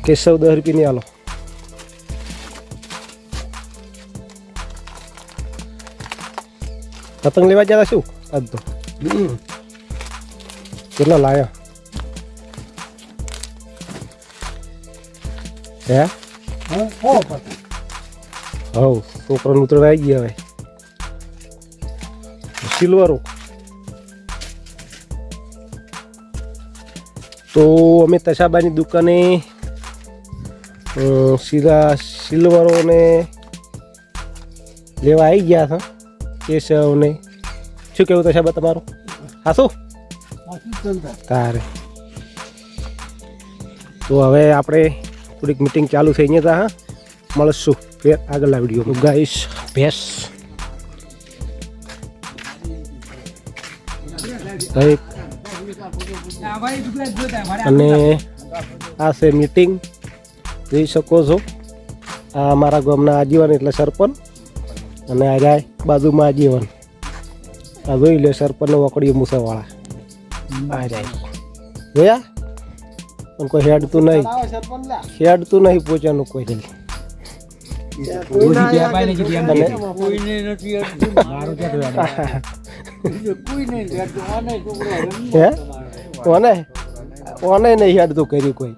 કેશવ 10 રૂપિયાની આલો. પતંગ લેવા જતા શું આજ તો? કેટલા લાયા? હે હવ છોકરાનું ઉતરવા આવી ગયા હવે. સિલ્વરો તો અમે તશાબાની દુકાને સિલ્વરોને લેવા આવી ગયા હતા. કેશવને શું કેવું તશાબા તમારું? હા શું તારે તો હવે આપણે થોડીક મીટિંગ ચાલુ થઈ ગયા હતા. હા મળશું ફેર આગળના વિડીયો. ગાઈસ ભેંસ અને આ છે મીટિંગ જોઈ શકો છો. આ અમારા ગામના આજીવન એટલે સરપંચ અને આ જાય બાજુમાં આજીવન. આ જોઈ લે સરપંચ વકડી મૂસાવાળા આ જાય જોયા. પણ કોઈ હેડતું નહીં, હેડતું નહીં પોચાનું કોઈ નહીં. ઓને નહીં હેડતું કર્યું કોઈ.